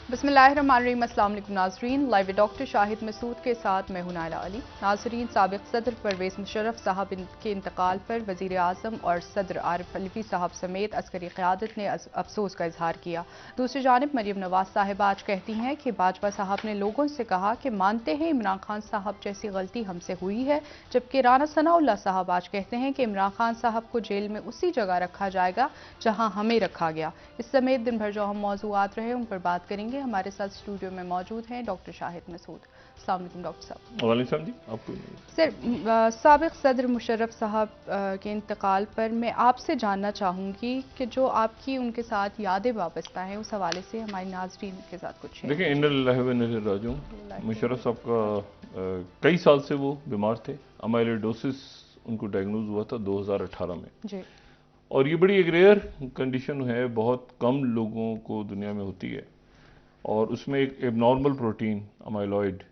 बिस्मिल्लाहिर्रहमानिर्रहीम। अस्सलाम वालेकुम नाज़रीन, लाइव डॉक्टर शाहिद मसूद के साथ मैं हूं नायला अली। नाज़रीन, साबिक़ सदर परवेज़ मुशर्रफ साहब के इंतकाल पर वज़ीर आज़म और सदर आरिफ अलवी साहब समेत अस्करी क़यादत ने अफसोस का इजहार किया। दूसरी जानिब मरीम नवाज साहिबा आज कहती हैं कि बाजवा साहब ने लोगों से कहा कि मानते हैं इमरान खान साहब जैसी गलती हमसे हुई है, जबकि राना सनाउल्लाह साहब आज कहते हैं कि इमरान खान साहब को जेल में उसी जगह रखा जाएगा जहां हमें रखा गया। इस समेत दिन भर जो हम मौजूआत रहे उन पर बात करेंगे। हमारे साथ स्टूडियो में मौजूद हैं डॉक्टर शाहिद मसूद। अस्सलाम वालेकुम डॉक्टर साहब। वालेकुम जी, आपको सर, साबिक़ सदर मुशर्रफ साहब के इंतकाल पर मैं आपसे जानना चाहूँगी कि जो आपकी उनके साथ यादें वाबस्ता हैं उस हवाले से हमारे नाज़रीन के साथ कुछ शेयर देखिए। इन्ना लिल्लाहि व इन्ना इलैहि राजिऊन। मुशर्रफ साहब का कई साल से वो बीमार थे। अमाइलोइडोसिस उनको डायग्नोज हुआ था 2018 में जी। और ये बड़ी एक रेयर कंडीशन है, बहुत कम लोगों को दुनिया में होती है और उसमें एक एबनॉर्मल प्रोटीन अमाइलॉइड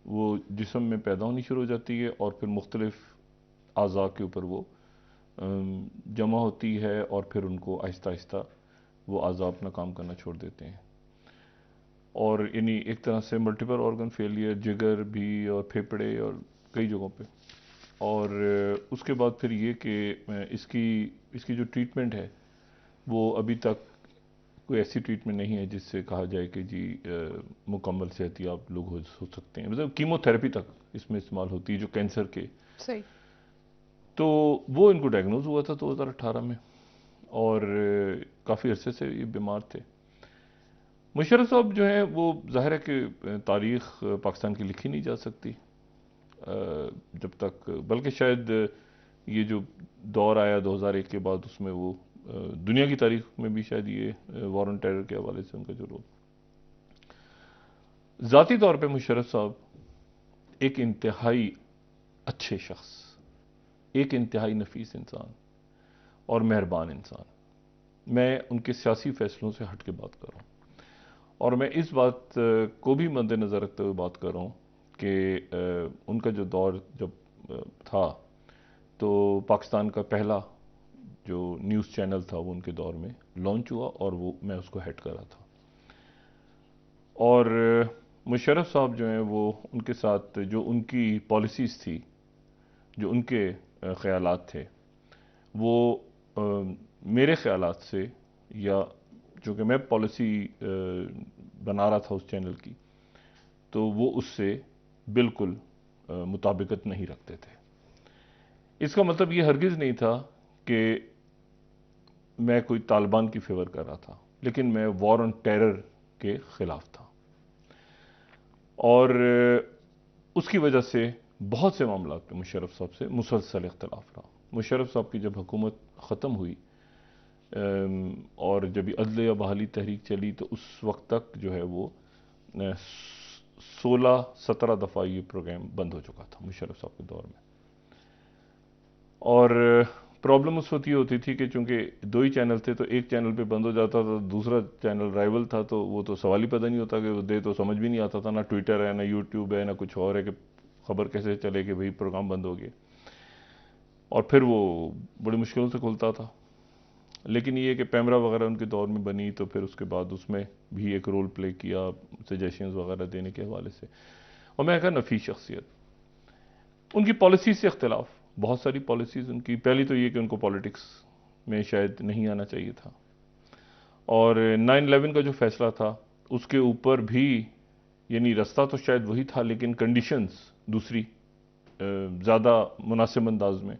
वो जिस्म में पैदा होनी शुरू हो जाती है और फिर मुख्तलिफ अज़ा के ऊपर वो जमा होती है और फिर उनको आहिस्ता आहिस्ता वो अज़ा अपना काम करना छोड़ देते हैं और यानी एक तरह से मल्टीपल ऑर्गन फेलियर, जिगर भी और फेफड़े और कई जगहों पे। और उसके बाद फिर ये कि इसकी जो ट्रीटमेंट है वो अभी तक कोई ऐसी ट्रीटमेंट नहीं है जिससे कहा जाए कि जी मुकम्मल सेहतियाब लोग हो सकते हैं। मतलब कीमोथेरेपी तक इसमें इस्तेमाल होती है जो कैंसर के। सही। तो वो इनको डायग्नोज हुआ था 2018 में और काफ़ी अरसे से ये बीमार थे। मुशर्रफ साहब जो हैं वो ज़ाहिर है कि तारीख़ पाकिस्तान की लिखी नहीं जा सकती जब तक, बल्कि शायद ये जो दौर आया 2001 के बाद उसमें वो दुनिया की तारीख में भी शायद ये वॉर ऑन टेरर के हवाले से उनका जो रोल। ज़ाती तौर पे मुशर्रफ साहब एक इंतहाई अच्छे शख्स, एक इंतहाई नफीस इंसान और मेहरबान इंसान। मैं उनके सियासी फैसलों से हट के बात कर रहा हूँ और मैं इस बात को भी मद्देनज़र रखते हुए बात कर रहा हूँ कि उनका जो दौर जब था तो पाकिस्तान का पहला जो न्यूज़ चैनल था वो उनके दौर में लॉन्च हुआ और वो मैं उसको हेड कर रहा था। और मुशर्रफ साहब जो हैं वो उनके साथ जो उनकी पॉलिसीज़ थी, जो उनके ख़यालात थे, वो मेरे ख़यालात से या चूँकि मैं पॉलिसी बना रहा था उस चैनल की, तो वो उससे बिल्कुल मुताबिकत नहीं रखते थे। इसका मतलब ये हरगिज़ नहीं था कि मैं कोई तालिबान की फेवर कर रहा था, लेकिन मैं वॉर ऑन टेरर के ख़िलाफ़ था और उसकी वजह से बहुत से मामलों पे मुशर्रफ साहब से मुसलसल इख्तलाफ रहा। मुशर्रफ साहब की जब हुकूमत ख़त्म हुई और जब अदलिया बहाली तहरीक चली तो उस वक्त तक जो है वो 16-17 दफ़ा ये प्रोग्राम बंद हो चुका था मुशर्रफ साहब के दौर में। और प्रॉब्लम उस वक्त ये होती थी कि चूंकि दो ही चैनल थे तो एक चैनल पे बंद हो जाता था, दूसरा चैनल राइवल था, तो वो तो सवाल ही पता नहीं होता कि वो दे, तो समझ भी नहीं आता था, ना ट्विटर है ना यूट्यूब है ना कुछ और है कि खबर कैसे चले कि भाई प्रोग्राम बंद हो गया। और फिर वो बड़ी मुश्किलों से खुलता था। लेकिन ये कि पैमरा वगैरह उनके दौर में बनी तो फिर उसके बाद उसमें भी एक रोल प्ले किया सजेशंस वगैरह देने के हवाले से। और मैं कहा नफीस शख्सियत, उनकी पॉलिसी से इख्तलाफ, बहुत सारी पॉलिसीज़ उनकी। पहली तो ये कि उनको पॉलिटिक्स में शायद नहीं आना चाहिए था और 9/11 का जो फैसला था उसके ऊपर भी, यानी रास्ता तो शायद वही था लेकिन कंडीशंस दूसरी ज़्यादा मुनासिब अंदाज में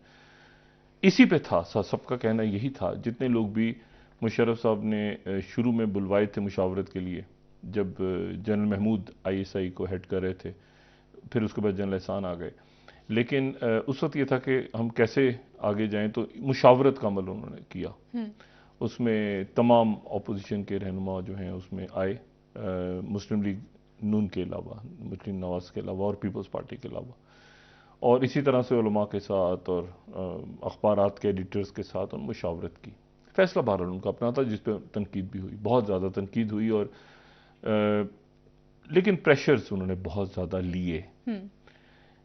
इसी पे था। सबका कहना यही था, जितने लोग भी मुशर्रफ साहब ने शुरू में बुलवाए थे मुशावरत के लिए, जब जनरल महमूद ISI को हेड कर रहे थे, फिर उसके बाद जनरल एहसान आ गए, लेकिन उस वक्त ये था कि हम कैसे आगे जाएं, तो मुशावरत का अमल उन्होंने किया। उसमें तमाम अपोजिशन के रहनुमा जो हैं उसमें आए, मुस्लिम लीग नून के अलावा, मुस्लिम नवाज के अलावा और पीपल्स पार्टी के अलावा, और इसी तरह से उलमा के साथ और अखबारात के एडिटर्स के साथ उन्होंने मुशावरत की। फैसला बहरहाल उनका अपना था जिस पर तनकीद भी हुई, बहुत ज़्यादा तनकीद हुई और लेकिन प्रेशर्स उन्होंने बहुत ज़्यादा लिए।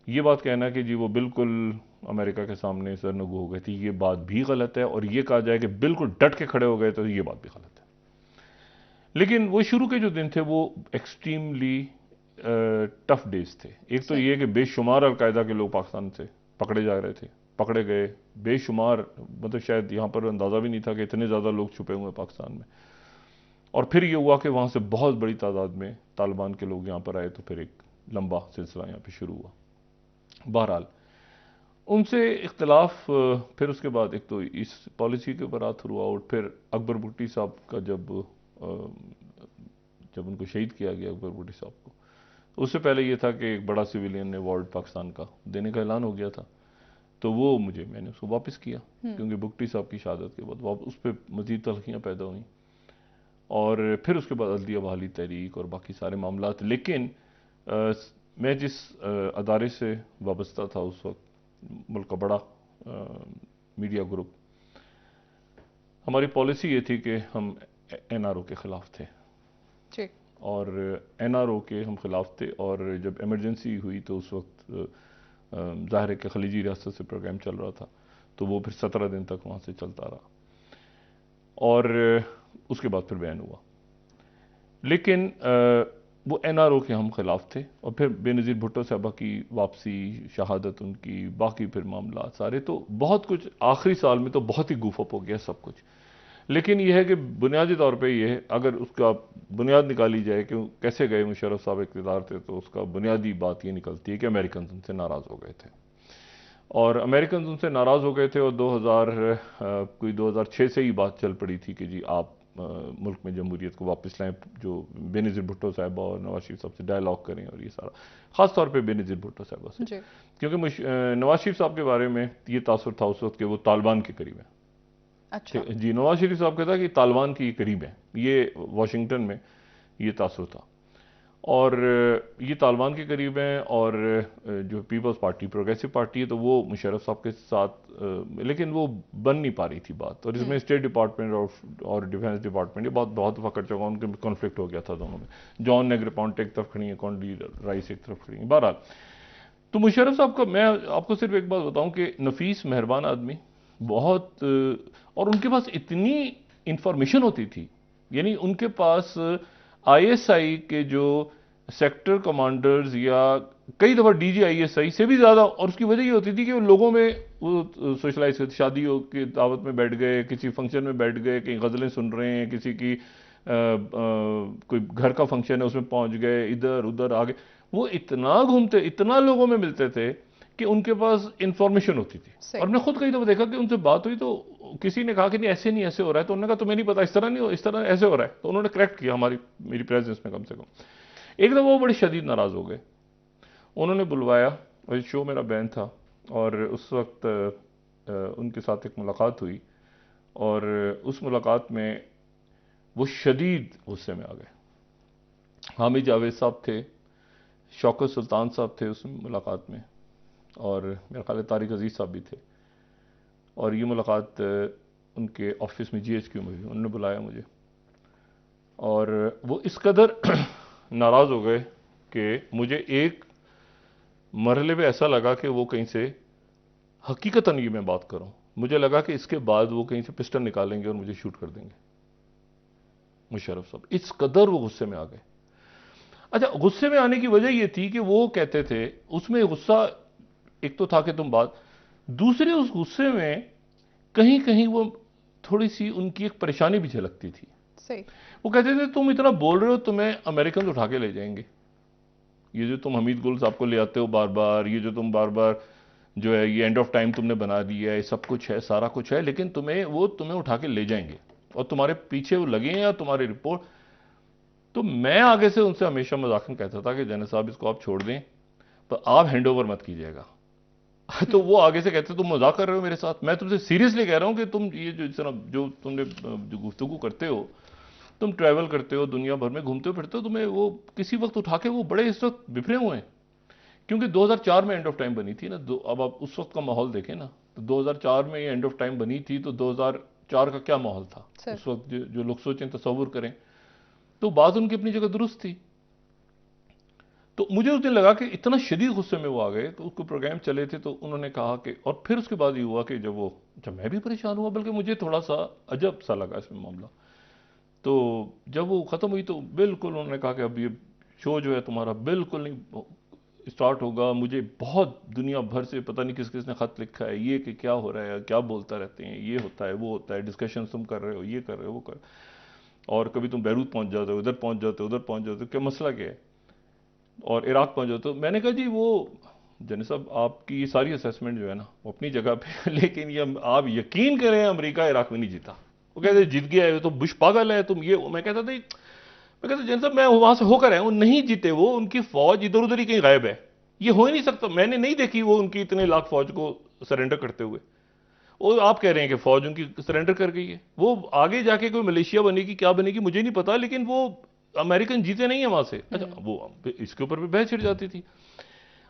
ये बात कहना कि जी वो बिल्कुल अमेरिका के सामने सरनगू हो गई थी, ये बात भी गलत है, और ये कहा जाए कि बिल्कुल डट के खड़े हो गए तो ये बात भी गलत है। लेकिन वो शुरू के जो दिन थे वो एक्सट्रीमली टफ डेज थे। एक तो ये कि बेशुमार अलकायदा के लोग पाकिस्तान से पकड़े जा रहे थे, पकड़े गए बेशुमार, मतलब शायद यहाँ पर अंदाज़ा भी नहीं था कि इतने ज़्यादा लोग छुपे हुए हैं पाकिस्तान में। और फिर ये हुआ कि वहाँ से बहुत बड़ी तादाद में तालिबान के लोग यहाँ पर आए, तो फिर एक लंबा सिलसिला यहाँ पे शुरू हुआ। बहरहाल उनसे इख्तलाफ, फिर उसके बाद एक तो इस पॉलिसी के ऊपर थ्रू आउट, फिर अकबर भुट्टी साहब का जब उनको शहीद किया गया अकबर भुट्टी साहब को, तो उससे पहले ये था कि एक बड़ा सिविलियन अवार्ड पाकिस्तान का देने का ऐलान हो गया था, तो वो मैंने उसको वापस किया क्योंकि भुट्टी साहब की शहादत के बाद उस पर मजीद तलखियाँ पैदा हुई, और फिर उसके बाद अदलिया बहाली तहरीक और बाकी सारे मामला। लेकिन मैं जिस अदारे से वाबस्ता था उस वक्त, मुल्क का बड़ा मीडिया ग्रुप, हमारी पॉलिसी ये थी कि हम एनआरओ के ख़िलाफ़ थे जी। और एनआरओ के हम ख़िलाफ़ थे। और जब इमरजेंसी हुई तो उस वक्त ज़ाहिर है कि खलीजी रियासत से प्रोग्राम चल रहा था, तो वो फिर 17 दिन तक वहाँ से चलता रहा और उसके बाद फिर बैन हुआ। लेकिन वो एनआरओ के हम खिलाफ थे। और फिर बेनज़ीर भुट्टो साहबा की वापसी, शहादत उनकी, बाकी फिर मामला सारे, तो बहुत कुछ आखिरी साल में तो बहुत ही गुफअप हो गया सब कुछ। लेकिन यह है कि बुनियादी तौर पे ये है, अगर उसका बुनियाद निकाली जाए कि कैसे गए मुशर्रफ साहब इक़्तिदार थे, तो उसका बुनियादी बात ये निकलती है कि अमेरिकन उनसे नाराज़ हो गए थे और अमेरिकन उनसे नाराज़ हो गए थे। और 2006 से ही बात चल पड़ी थी कि जी आप मुल्क में जमहूरियत को वापस लाएं, जो बेनज़ीर भुट्टो साहबा और नवाज शरीफ साहब से डायलॉग करें, और ये सारा ख़ास तौर पे बेनज़ीर भुट्टो साहबा से, क्योंकि नवाज शरीफ साहब के बारे में ये तासुर था उस वक्त कि वो तालिबान के करीब है। अच्छा। जी, नवाज शरीफ साहब कहता कि तालिबान के करीब है, ये वाशिंगटन में ये तासुर था। और ये तालिबान के करीब हैं, और जो पीपल्स पार्टी प्रोग्रेसिव पार्टी है, तो वो मुशर्रफ साहब के साथ, लेकिन वो बन नहीं पा रही थी बात। और इसमें स्टेट डिपार्टमेंट और डिफेंस डिपार्टमेंट ये बहुत दफ़ा कर चुका, उनके कॉन्फ्लिक्ट हो गया था दोनों में। जॉन नेग्रपॉन्ट एक तरफ खड़ी है, कॉन्डी राइस एक तरफ खड़ी है। बहरहाल तो मुशर्रफ साहब का मैं आपको सिर्फ एक बात बताऊं कि नफीस मेहरबान आदमी बहुत, और उनके पास इतनी इंफॉर्मेशन होती थी, यानी उनके पास आईएसआई के जो सेक्टर कमांडर्स या कई दफ़ा डीजीआईएसआई से भी ज़्यादा, और उसकी वजह ये होती थी कि वो लोगों में वो सोशलाइज, शादी की दावत में बैठ गए, किसी फंक्शन में बैठ गए, कहीं गज़लें सुन रहे हैं, किसी की कोई घर का फंक्शन है उसमें पहुंच गए, इधर उधर आगे, वो इतना घूमते, इतना लोगों में मिलते थे कि उनके पास इंफॉर्मेशन होती थी। और मैं खुद कई दफ़ा देखा कि उनसे बात हुई तो किसी ने कहा कि नहीं ऐसे नहीं, ऐसे हो रहा है, तो उन्होंने कहा तुम्हें नहीं पता, इस तरह नहीं हो, इस तरह ऐसे हो रहा है। तो उन्होंने करेक्ट किया मेरी प्रेजेंस में कम से कम। एक दफ़ा वो बड़े शदीद नाराज़ हो गए, उन्होंने बुलवाया, और शो मेरा बैन था, और उस वक्त उनके साथ एक मुलाकात हुई, और उस मुलाकात में वो शदीद गुस्से में आ गए। हामिद जावेद साहब थे, शौकत सुल्तान साहब थे उस मुलाकात में, और मेरा ख्याल है तारिक अजीज़ साहब भी थे। और ये मुलाकात उनके ऑफिस में जीएचक्यू में हुई। उन्होंने बुलाया मुझे, और वो इस कदर नाराज़ हो गए कि मुझे एक मरहले पे ऐसा लगा कि वो कहीं से, हकीकतन ये मैं बात करूं, मुझे लगा कि इसके बाद वो कहीं से पिस्टल निकालेंगे और मुझे शूट कर देंगे मुशर्रफ साहब, इस कदर वो गुस्से में आ गए। अच्छा, गुस्से में आने की वजह ये थी कि वो कहते थे, उसमें गुस्सा एक तो था कि तुम बात, दूसरे उस गुस्से में कहीं कहीं वो थोड़ी सी उनकी एक परेशानी भी झलकती थी। सही। वो कहते थे तुम इतना बोल रहे हो, तुम्हें अमेरिकन उठा के ले जाएंगे, ये जो तुम हमीद गुल साहब को ले आते हो बार बार, ये जो तुम बार बार जो है ये एंड ऑफ टाइम तुमने बना दिया है, सब कुछ है, सारा कुछ है, लेकिन तुम्हें उठा के ले जाएंगे और तुम्हारे पीछे वो लगे हैं या तुम्हारी रिपोर्ट। तो मैं आगे से उनसे हमेशा मजाकन कहता था कि जैन साहब इसको आप छोड़ दें, पर आप हैंड ओवर मत कीजिएगा। तो वो आगे से कहते तुम मजाक कर रहे हो मेरे साथ, मैं तुमसे सीरियसली कह रहा हूं कि तुम ये जो तुमने जो गुफ्तगू करते हो, तुम ट्रैवल करते हो, दुनिया भर में घूमते हो फिरते हो, तुम्हें वो किसी वक्त उठा के, वो बड़े इस वक्त बिफरे हुए हैं। क्योंकि 2004 में एंड ऑफ टाइम बनी थी ना, अब आप उस वक्त का माहौल देखें ना, तो 2004 में ये एंड ऑफ टाइम बनी थी, तो 2004 का क्या माहौल था उस वक्त, जो लोग सोचें, तसव्वुर करें, तो बात उनकी अपनी जगह दुरुस्त थी। तो मुझे उस दिन लगा कि इतना शदीद गुस्से में वो आ गए, तो उसको प्रोग्राम चले थे, तो उन्होंने कहा कि, और फिर उसके बाद ये हुआ कि जब मैं भी परेशान हुआ, बल्कि मुझे थोड़ा सा अजब सा लगा इसमें मामला। तो जब वो ख़त्म हुई तो बिल्कुल उन्होंने कहा कि अब ये शो जो है तुम्हारा बिल्कुल नहीं स्टार्ट होगा। मुझे बहुत दुनिया भर से पता नहीं किस किसने ख़त लिखा है ये कि क्या हो रहा है, क्या बोलता रहते हैं, ये होता है वो होता है, डिस्कशन तुम कर रहे हो, ये कर रहे हो वो कर, और कभी तुम बैरूत पहुंच जाते हो, इधर पहुंच जाते हो, उधर पहुंच जाते हो, क्या मसला क्या है, और इराक पहुंच जाते हो। मैंने कहा जी वो जनी साहब आपकी ये सारी असेसमेंट जो है ना वो अपनी जगह पे लेकिन ये आप यकीन करें अमेरिका इराक में नहीं जीता। वो कहते जीत गया है तो बुश पागल है तुम ये। मैं कहता था जन साहब मैं वहां से होकर आया हूं, नहीं जीते वो, उनकी फौज इधर उधर ही कहीं गायब है, ये हो ही नहीं सकता। मैंने नहीं देखी वो उनकी इतने लाख फौज को सरेंडर करते हुए। वो आप कह रहे हैं कि फौज उनकी सरेंडर कर गई है, वो आगे जाके कोई मलेशिया बनेगी क्या बनेगी मुझे नहीं पता, लेकिन वो अमेरिकन जीते नहीं है वहां से। अच्छा वो इसके ऊपर भी बहस छिड़ जाती थी।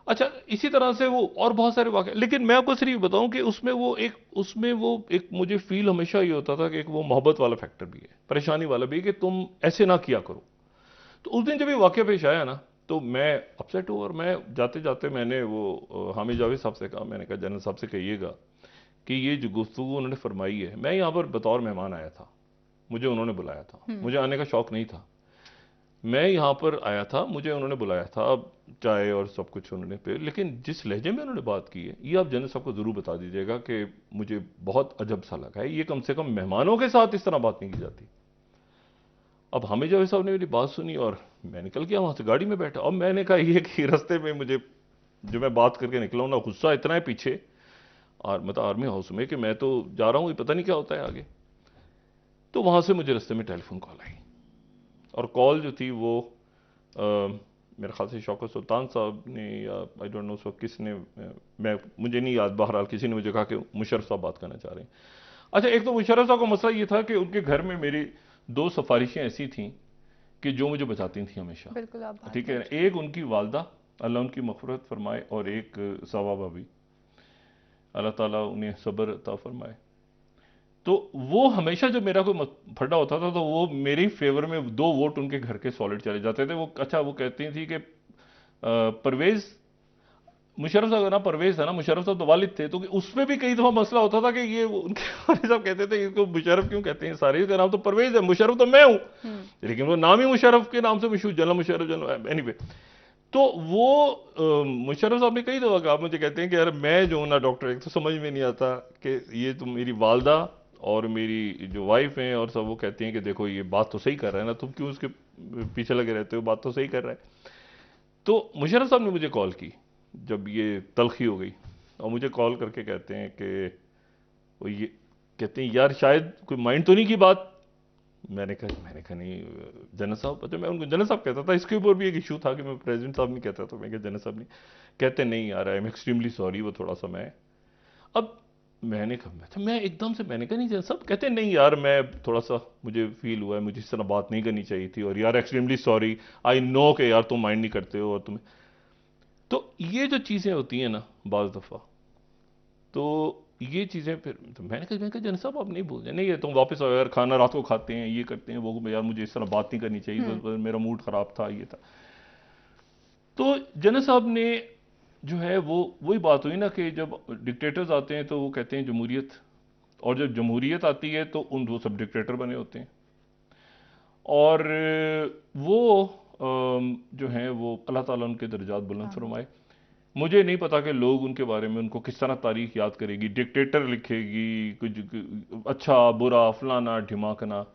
अच्छा इसी तरह से वो और बहुत सारे वाक़े, लेकिन मैं आपको सिर्फ बताऊं कि उसमें वो एक मुझे फील हमेशा ये होता था कि एक वो मोहब्बत वाला फैक्टर भी है, परेशानी वाला भी है कि तुम ऐसे ना किया करो। तो उस दिन जब ये वाक़या पेश आया ना तो मैं अपसेट हूँ, और मैं जाते जाते मैंने वो हामिद जावेद साहब से कहा, मैंने कहा जनरल साहब से कहिएगा कि ये जो गुफ्तगू उन्होंने फरमाई है, मैं यहाँ पर बतौर मेहमान आया था, मुझे उन्होंने बुलाया था, मुझे आने का शौक नहीं था, मैं यहाँ पर आया था, मुझे उन्होंने बुलाया था, चाय और सब कुछ उन्होंने पे, लेकिन जिस लहजे में उन्होंने बात की है ये आप जनरल साहब को ज़रूर बता दीजिएगा कि मुझे बहुत अजब सा लगा है। ये कम से कम मेहमानों के साथ इस तरह बात नहीं की जाती। अब हामिद जावेद साहब ने मेरी बात सुनी और मैं निकल गया वहाँ से, गाड़ी में बैठा। अब मैंने कहा ये कि रास्ते में मुझे जो मैं बात करके निकला हूँ ना, गुस्सा इतना है पीछे और मतलब आर्मी हाउस में कि मैं तो जा रहा हूँ, ये पता नहीं क्या होता है आगे। तो वहाँ से मुझे रास्ते में टेलीफोन कॉल आई, और कॉल जो थी वो मेरे ख्याल से शौकत सुल्तान साहब ने या आई डोंट नो उस वक्त किसने, मुझे नहीं याद, बहरहाल किसी ने मुझे कहा कि मुशर्रफ साहब बात करना चाह रहे हैं। अच्छा एक तो मुशर्रफ साहब का मसला ये था कि उनके घर में मेरी दो सिफारिशें ऐसी थीं कि जो मुझे बचाती थी हमेशा। बिल्कुल आप ठीक है, एक उनकी वालदा अल्लाह उनकी मग़फ़िरत फरमाए, और एक सवा भाभी अल्लाह ताला उन्हें सब्र अता फरमाए। तो वो हमेशा जब मेरा कोई फटा होता था तो वो मेरी फेवर में 2 वोट उनके घर के सॉलिड चले जाते थे। वो अच्छा वो कहती थी कि परवेज मुशर्रफ साहब ना, परवेज था ना, मुशर्रफ साहब तो वालिद थे, तो उसमें भी कई दफा मसला होता था कि ये उनके वालिद साहब कहते थे इसको मुशर्रफ क्यों कहते हैं, सारे का नाम तो परवेज है, मुशर्रफ तो मैं हूं, लेकिन वो नाम ही मुशर्रफ के नाम से मशहूर, जनरल मुशर्रफ, जनरल एनीवे। तो वो मुशर्रफ साहब ने कई दफा कहा, मुझे कहते हैं कि यार मैं जो हूं ना डॉक्टर, एक तो समझ में नहीं आता कि ये तुम मेरी वालदा और मेरी जो वाइफ हैं और सब, वो कहती हैं कि देखो ये बात तो सही कर रहा है ना, तुम क्यों उसके पीछे लगे रहते हो, बात तो सही कर रहा है। तो मुशर्रफ साहब ने मुझे कॉल की जब ये तलखी हो गई, और मुझे कॉल करके कहते हैं कि वो ये कहते हैं यार शायद कोई माइंड तो नहीं की बात। मैंने कहा नहीं जनरल साहब, अच्छा मैं उनको जनरल साहब कहता था, इसके ऊपर भी एक इशू था कि मैं प्रेसिडेंट साहब नहीं कहता, तो मैं कहा जनरल साहब नहीं। कहते नहीं यार आई एम एक्सट्रीमली सॉरी, वो थोड़ा सा मैं, अब मैंने कहा मैं एकदम से मैंने कहा नहीं जनरल साहब। कहते नहीं यार मैं थोड़ा सा मुझे फील हुआ है, मुझे इस तरह बात नहीं करनी चाहिए थी, और यार एक्सट्रीमली सॉरी, आई नो कि यार तुम माइंड नहीं करते हो, और तुम्हें तो ये जो चीज़ें होती हैं ना बाज़ दफ़ा, तो ये चीज़ें फिर तो मैंने कहा जनरल साहब आप नहीं भूल जाए, नहीं ये तुम वापस आओ यार, खाना रात को खाते हैं, ये करते हैं वो, यार मुझे इस तरह बात नहीं करनी चाहिए, बस मेरा मूड ख़राब था, ये था। तो जनरल साहब ने जो है वो वही बात हुई ना कि जब डिक्टेटर्स आते हैं तो वो कहते हैं जमहूरियत, और जब जमहूरियत आती है तो वो सब डिक्टेटर बने होते हैं। और वो जो हैं वो अल्लाह ताला उनके दर्जात बुलंद फरमाए। मुझे नहीं पता कि लोग उनके बारे में उनको किस तरह तारीख याद करेगी, डिक्टेटर लिखेगी, कुछ अच्छा बुरा फलाना ढिमाकना।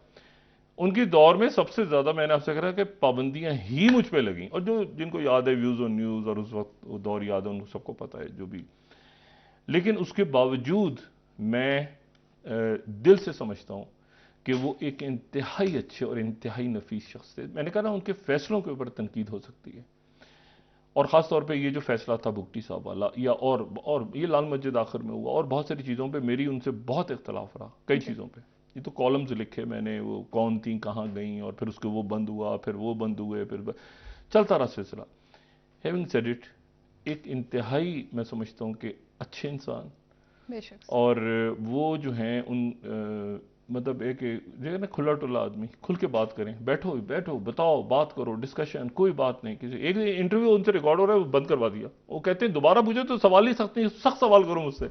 उनकी दौर में सबसे ज़्यादा मैंने आपसे कहा कि पाबंदियां ही मुझ पे लगीं, और जो जिनको याद है व्यूज़ ऑन न्यूज़ और उस वक्त वो दौर याद है उनको सबको पता है जो भी। लेकिन उसके बावजूद मैं दिल से समझता हूँ कि वो एक इंतहाई अच्छे और इंतहाई नफीस शख्स थे। मैंने कहा ना उनके फैसलों के ऊपर तनकीद हो सकती है, और ख़ास तौर पे ये जो फैसला था भुगटी साहब वाला, या और ये लाल मस्जिद आखिर में हुआ, और बहुत सारी चीज़ों पे मेरी उनसे बहुत इख्तलाफ रहा, कई चीज़ों पे। ये तो कॉलम्स लिखे मैंने, वो कौन थी कहाँ गई, और फिर उसके वो बंद हुआ, फिर वो बंद हुए, फिर चलता रहा सिलसिला। हैविंग सेड इट, एक इंतहाई मैं समझता हूँ कि अच्छे इंसान, और वो जो हैं उन मतलब एक जगह ना खुला टुला आदमी, खुल के बात करें, बैठो बैठो बताओ बात करो, डिस्कशन, कोई बात नहीं। किसी एक इंटरव्यू उनसे रिकॉर्ड हो रहा है, वो बंद करवा दिया, वो कहते हैं दोबारा पूछो तो सवाल ही सख्त सवाल करो मुझसे।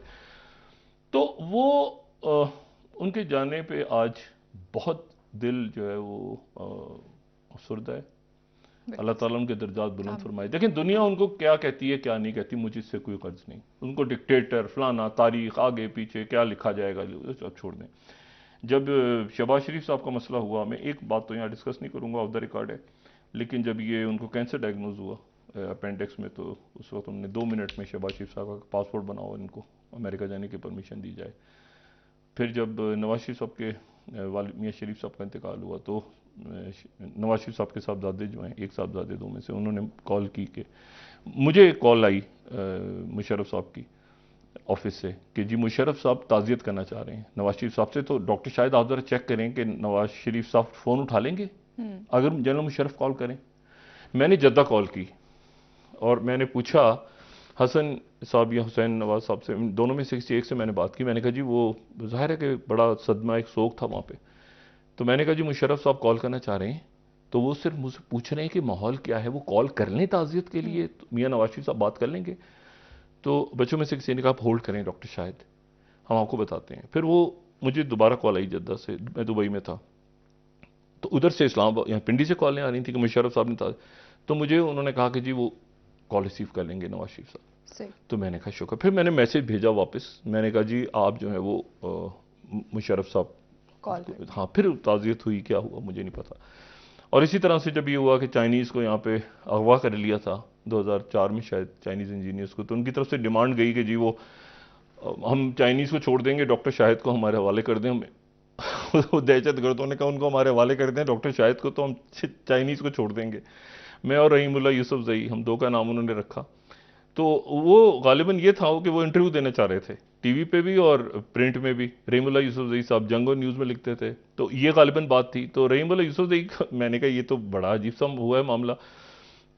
तो वो उनके जाने पे आज बहुत दिल जो है वो अफसरदा है। अल्लाह ताला उनके दर्जात बुलंद फरमाए। देखें दुनिया उनको क्या कहती है क्या नहीं कहती, मुझे इससे कोई कर्ज नहीं। उनको डिक्टेटर फलाना तारीख आगे पीछे क्या लिखा जाएगा अब छोड़ दें। जब शहबाज शरीफ साहब का मसला हुआ, मैं एक बात तो यहाँ डिस्कस नहीं करूँगा, ऑफ द रिकॉर्ड है, लेकिन जब ये उनको कैंसर डायग्नोज हुआ अपेंडिक्स में, तो उस वक्त हमने 2 मिनट में शहबाज शरीफ साहब का पासपोर्ट बनाओ, इनको अमेरिका जाने की परमिशन दी जाए। फिर जब नवाज शरीफ साहब के वालिद मियाँ शरीफ साहब का इंतकाल हुआ, तो नवाज शरीफ साहब के साहबजादे जो हैं, एक साहबजादे 2 में से, उन्होंने कॉल की कि मुझे कॉल आई मुशर्रफ साहब की ऑफिस से कि जी मुशर्रफ साहब ताज़ियत करना चाह रहे हैं नवाज शरीफ साहब से। तो डॉक्टर शाहिद आप ज़रा चेक करें कि नवाज शरीफ साहब फ़ोन उठा लेंगे अगर जनरल मुशर्रफ कॉल करें। मैंने जद्दा कॉल की और मैंने पूछा हसन साहब या हुसैन नवाज साहब से, दोनों में से किसी एक से मैंने बात की। मैंने कहा जी वो ज़ाहिर है कि बड़ा सदमा, एक शोक था वहाँ पे। तो मैंने कहा जी मुशर्रफ साहब कॉल करना चाह रहे हैं। तो वो सिर्फ मुझसे पूछ रहे हैं कि माहौल क्या है, वो कॉल कर लें ताज़ियत के लिए, तो मियाँ नवाज शरीफ साहब बात कर लेंगे। तो बच्चों में से किसी ने कहा आप होल्ड करें डॉक्टर शाहिद, हम आपको बताते हैं। फिर वो मुझे दोबारा कॉल आई जद्दा से, मैं दुबई में था, तो उधर से इस्लामाबाद यहाँ पिंडी से कॉलें आ रही थी कि मुशर्रफ साहब ने था। तो मुझे उन्होंने कहा कि जी वो कॉल रिसीव कर लेंगे नवाज शरीफ साहब। तो मैंने कहा शुक्र। फिर मैंने मैसेज भेजा वापस, मैंने कहा जी आप जो है वो मुशर्रफ साहब कॉल, हाँ। फिर ताज़ियत हुई, क्या हुआ मुझे नहीं पता। और इसी तरह से जब ये हुआ कि चाइनीज़ को यहाँ पे अगवा कर लिया था 2004 में शायद, चाइनीज़ इंजीनियर्स को, तो उनकी तरफ से डिमांड गई कि जी वो हम चाइनीज़ को छोड़ देंगे, डॉक्टर शाहिद को हमारे हवाले कर दें। हमें वो दहशत गर्दों ने कहा उनको हमारे हवाले कर दें डॉक्टर शाहिद को, तो हम चाइनीज़ को छोड़ देंगे। मैं और रहीमुल्लाह यूसुफजई, हम 2 का नाम उन्होंने रखा। तो वो गालिबन ये था कि वो इंटरव्यू देना चाह रहे थे, टीवी पे भी और प्रिंट में भी। रहीमुल्लाह यूसुफजई साहब जंगो न्यूज़ में लिखते थे, तो ये गालिबन बात थी। तो रहीमुल्लाह यूसुफजई, मैंने कहा ये तो बड़ा अजीब सा हुआ है मामला।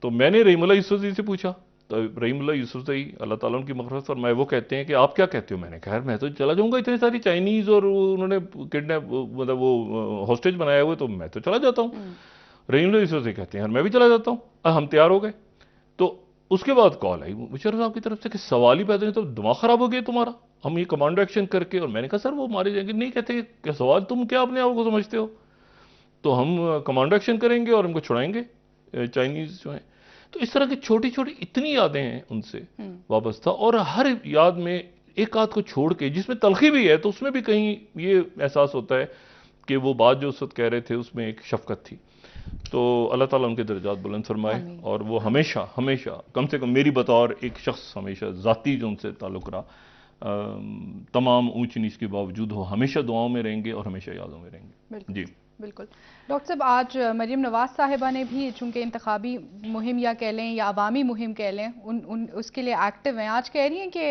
तो मैंने रहीमुल्लाह यूसुफजई से पूछा, तो रहीमुल्लाह यूसुफजई अल्लाह ताला उनकी मग़फ़िरत फरमाए, वो कहते हैं कि आप क्या कहते हो। मैंने कहा मैं तो चला जाऊंगा, इतनी सारी चाइनीज़ और उन्होंने किडनैप मतलब वो हॉस्टेज बनाया हुए, तो मैं तो चला जाता हूँ। रहीमुल्लाह यूसुफजई कहते हैं यार मैं भी चला जाता हूँ, हम तैयार हो गए। तो उसके बाद कॉल आई मुशर्रफ साहब की तरफ से कि सवाल ही पैदा नहीं, तो दिमाग खराब हो गया तुम्हारा, हम ये कमांडो एक्शन करके। और मैंने कहा सर वो मारे जाएंगे। नहीं, कहते कि सवाल तुम क्या अपने आप को समझते हो, तो हम कमांडो एक्शन करेंगे और हमको छुड़ाएंगे चाइनीज जो है। तो इस तरह की छोटी छोटी इतनी यादें हैं उनसे वाबस्ता, और हर याद में एक आध को छोड़ के जिसमें तलखी भी है, तो उसमें भी कहीं ये एहसास होता है कि वो बात जो उस वक्त कह रहे थे उसमें एक शफकत थी। तो अल्लाह ताला उनके दर्जात बुलंद फरमाए, और वो हमेशा हमेशा, कम से कम मेरी बतौर एक शख्स, हमेशा ज़ाती जो उनसे ताल्लुक़ रहा, तमाम ऊंच नीच के बावजूद हो, हमेशा दुआओं में रहेंगे और हमेशा यादों में रहेंगे। जी बिल्कुल। डॉक्टर साहब, आज मरियम नवाज साहिबा ने भी चूंकि इंतखाबी मुहिम या कह लें या अवामी मुहिम कह लें, उसके लिए एक्टिव हैं। आज कह रही हैं कि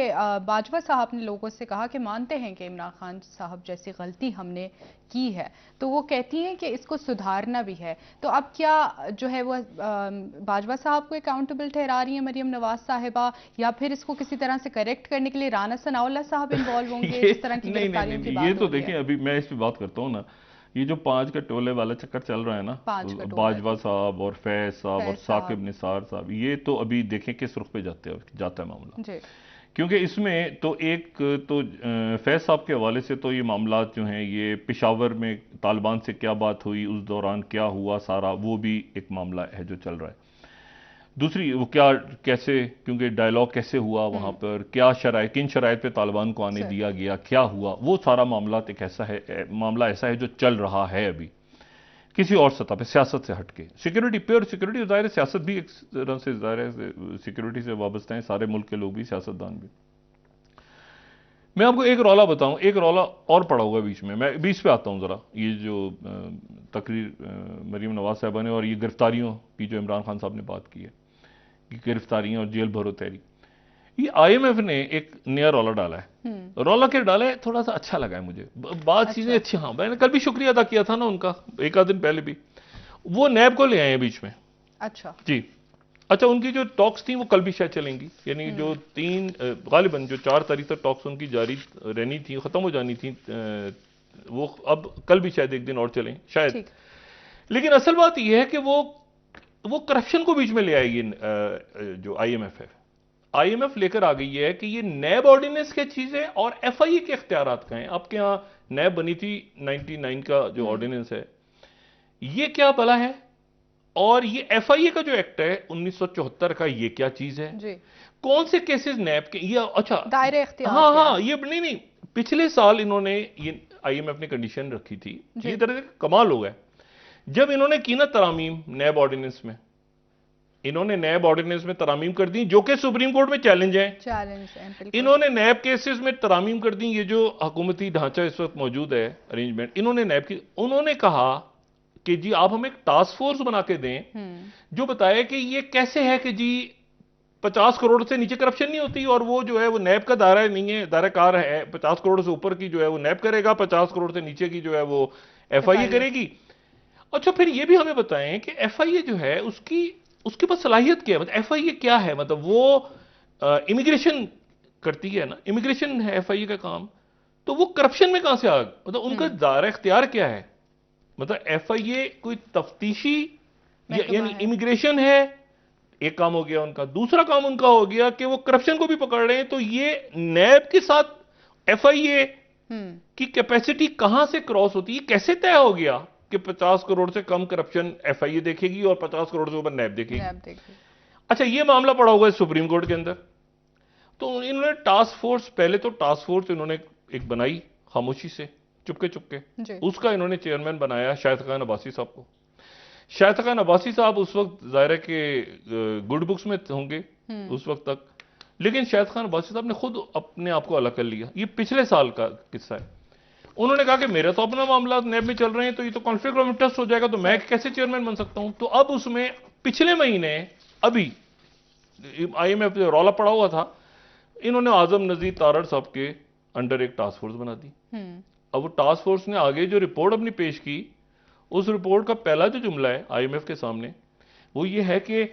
बाजवा साहब ने लोगों से कहा कि मानते हैं कि इमरान खान साहब जैसी गलती हमने की है, तो वो कहती हैं कि इसको सुधारना भी है। तो अब क्या जो है वो बाजवा साहब को अकाउंटेबल ठहरा रही हैं मरियम नवाज साहिबा, या फिर इसको किसी तरह से करेक्ट करने के लिए राना सनाउल्लाह साहब इन्वॉल्व होंगे जिस तरह की गिरफ्तारियों की बात? ये तो देखिए, अभी मैं इस पर बात करता हूँ ना, ये जो 5 का टोले वाला चक्कर चल रहा है ना, बाजवा साहब और फैज साहब और साकिब निसार साहब, ये तो अभी देखें किस रुख पे जाता है मामला। क्योंकि इसमें तो एक तो फैज साहब के हवाले से तो ये मामला जो हैं, ये पेशावर में तालिबान से क्या बात हुई, उस दौरान क्या हुआ सारा, वो भी एक मामला है जो चल रहा है। दूसरी वो क्या कैसे, क्योंकि डायलॉग कैसे हुआ वहाँ पर, क्या शराइत, किन शराइत पे तालिबान को आने दिया गया, क्या हुआ, वो सारा मामला एक ऐसा है, मामला ऐसा है जो चल रहा है अभी किसी और सतह पे, सियासत से हटके। सिक्योरिटी, प्योर सिक्योरिटी, ज़ाहिर है सियासत भी एक तरह से ज़ाहिर है सिक्योरिटी से वाबस्ता है, सारे मुल्क के लोग भी, सियासतदान भी। मैं आपको एक रौला बताऊं, एक रौला और पड़ा हुआ बीच में, मैं बीच पे आता हूं ज़रा। ये जो तकरीर मरियम नवाज साहबा ने और ये गिरफ्तारियों की जो इमरान खान साहब ने बात की है, गिरफ्तारियां और जेल भरो तहरीक, ये IMF ने एक नया रौला डाला है। रौला क्या डाला है, थोड़ा सा अच्छा लगा है मुझे, बात चीजें अच्छी। हाँ, मैंने कल भी शुक्रिया अदा किया था ना उनका, एक आध दिन पहले भी। वो नैब को ले आए हैं बीच में। अच्छा जी, अच्छा, उनकी जो टॉक्स थी वो कल भी शायद चलेंगी, यानी जो 3 गालिबन जो 4 तारीख तक टॉक्स उनकी जारी रहनी थी, खत्म हो जानी थी, वो अब कल भी शायद एक दिन और चलें शायद। लेकिन असल बात यह है कि वो करप्शन को बीच में ले आएगी। जो IMF है, IMF लेकर आ गई है कि ये नैब ऑर्डिनेंस की चीजें और FIA के इख्तियारात का है। आपके यहाँ नैब बनी थी 99 का जो ऑर्डिनेंस है, ये क्या भला है? और ये एफआईए का जो एक्ट है 1974 का, ये क्या चीज है जी। कौन से केसेस नैब के, ये अच्छा दायरे इख्तियार हाँ क्या हाँ है? ये नहीं, पिछले साल इन्होंने ये आईएमएफ ने कंडीशन रखी थी, जी। ये तरह कमाल हो गया जब इन्होंने की ना तरामीम नैब ऑर्डिनेंस में, इन्होंने नैब ऑर्डिनेंस में तरामीम कर दी जो कि सुप्रीम कोर्ट में चैलेंज है, बिल्कुल। इन्होंने नैब केसेस में तरामीम कर दी। ये जो हुकूमती ढांचा इस वक्त मौजूद है, अरेंजमेंट, इन्होंने नैब की, उन्होंने कहा कि जी आप हमें एक टास्क फोर्स बना के दें जो बताए कि ये कैसे है कि जी 50 करोड़ से नीचे करप्शन नहीं होती, और वो जो है वो नैब का दायरा नहीं है, दायरा कार है, 50 करोड़ से ऊपर की जो है वो नैब करेगा, 50 करोड़ से नीचे की जो है वो एफआईए करेगी। अच्छा फिर ये भी हमें बताएं कि एफआईए जो है उसकी उसके पास सलाहियत क्या है, मतलब एफआईए क्या है, मतलब वो इमिग्रेशन करती है ना, इमिग्रेशन है एफआईए का काम, तो वो करप्शन में कहां से आ, मतलब उनका दायरा इख्तियार क्या है, मतलब एफआईए कोई तफ्तीशी यानी इमिग्रेशन है, एक काम हो गया उनका। दूसरा काम उनका हो गया कि वो करप्शन को भी पकड़ रहे हैं, तो ये नैब के साथ एफआईए की कैपेसिटी कहां से क्रॉस होती है, कैसे तय हो गया कि 50 करोड़ से कम करप्शन एफआईए देखेगी और 50 करोड़ से ऊपर नैब देखेगी? अच्छा ये मामला पड़ा होगा सुप्रीम कोर्ट के अंदर, तो इन्होंने टास्क फोर्स, पहले तो टास्क फोर्स इन्होंने एक बनाई खामोशी से, चुपके चुपके, उसका इन्होंने चेयरमैन बनाया शाहिद खान अब्बासी साहब को। शाहिद खान अब्बासी साहब उस वक्त ज़ाहिर है कि गुड बुक्स में होंगे उस वक्त तक, लेकिन शाहिद खान अब्बासी साहब ने खुद अपने आप को अलग कर लिया। ये पिछले साल का किस्सा है। उन्होंने कहा कि मेरा तो अपना मामला नैब में चल रहे हैं, तो ये तो कॉन्फ्लिक्ट ऑफ इंटरेस्ट हो जाएगा, तो मैं कैसे चेयरमैन बन सकता हूं। तो अब उसमें पिछले महीने अभी आईएमएफ रौला पड़ा हुआ था, इन्होंने आजम नजीर तारड़ साहब के अंडर एक टास्क फोर्स बना दी। अब वो टास्क फोर्स ने आगे जो रिपोर्ट अपनी पेश की, उस रिपोर्ट का पहला जो जुमला है आईएमएफ के सामने वो ये है कि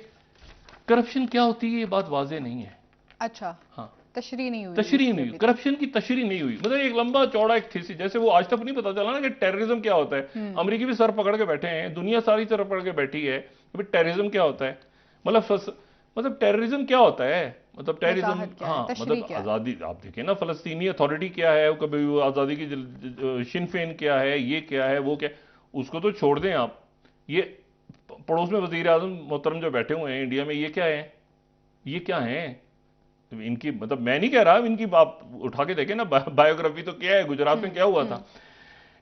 करप्शन क्या होती है ये बात वाजे नहीं है। अच्छा, हाँ, तशरीह नहीं हुई, तशरीह नहीं हुई, करप्शन की तशरीह नहीं हुई। मतलब एक लंबा चौड़ा एक थीसिस, जैसे वो आज तक नहीं पता चला ना कि टेररिज्म क्या होता है। अमेरिकी भी सर पकड़ के बैठे हैं, दुनिया सारी सर पकड़ के बैठी है, टेररिज्म क्या होता है, मतलब टेररिज्म क्या होता है, मतलब टेररिज्म, हाँ मतलब आजादी, आप देखिए ना फलस्तीनी अथॉरिटी क्या है, कभी वो आजादी की शिन फेन क्या है, ये क्या है, वो क्या, उसको तो छोड़ दें आप। ये पड़ोस में वजीर आजम मोहतरम जो बैठे हुए हैं इंडिया में, ये क्या है, ये क्या है इनकी, मतलब मैं नहीं कह रहा, इनकी आप उठा के देखें ना बायोग्राफी, तो क्या है, गुजरात में क्या हुआ था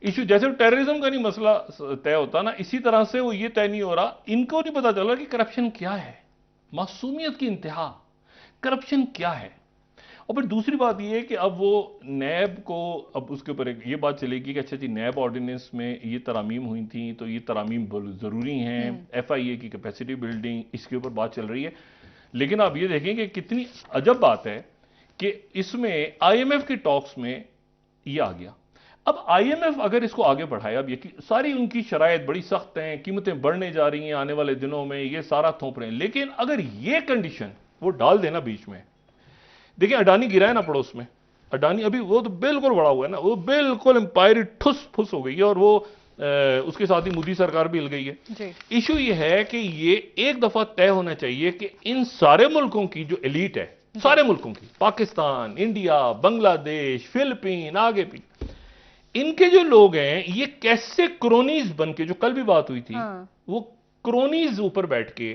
इशू। जैसे टेररिज्म का नहीं मसला तय होता ना, इसी तरह से वो ये तय नहीं हो रहा, इनको नहीं पता चल रहा कि करप्शन क्या है, मासूमियत की इंतहा, करप्शन क्या है। और फिर दूसरी बात ये है कि अब वो नैब को, अब उसके ऊपर ये बात चलेगी कि अच्छा जी नैब ऑर्डिनेंस में ये तरामीम हुई थी, तो ये तरामीम ज़रूरी हैं, एफआईए की कैपेसिटी बिल्डिंग, इसके ऊपर बात चल रही है। लेकिन आप ये देखें कि कितनी अजब बात है कि इसमें आईएमएफ की टॉक्स में ये आ गया। अब आईएमएफ अगर इसको आगे बढ़ाए, अब ये सारी उनकी शराइत बड़ी सख्त हैं, कीमतें बढ़ने जा रही हैं आने वाले दिनों में, ये सारा थोप रहे हैं, लेकिन अगर ये कंडीशन वो डाल देना बीच में, देखिए अडानी गिरा है ना पड़ोस में, अडानी अभी वो तो बिल्कुल बड़ा हुआ है ना, वो बिल्कुल एम्पायर ठुस फुस हो गई है, और वो उसके साथ ही मोदी सरकार भी हिल गई है। इशू ये है कि ये एक दफा तय होना चाहिए कि इन सारे मुल्कों की जो एलीट है, सारे मुल्कों की, पाकिस्तान, इंडिया, बांग्लादेश, फिलिपीन, आगे भी, इनके जो लोग हैं ये कैसे क्रोनीज बन के, जो कल भी बात हुई थी, वो क्रोनीज ऊपर बैठ के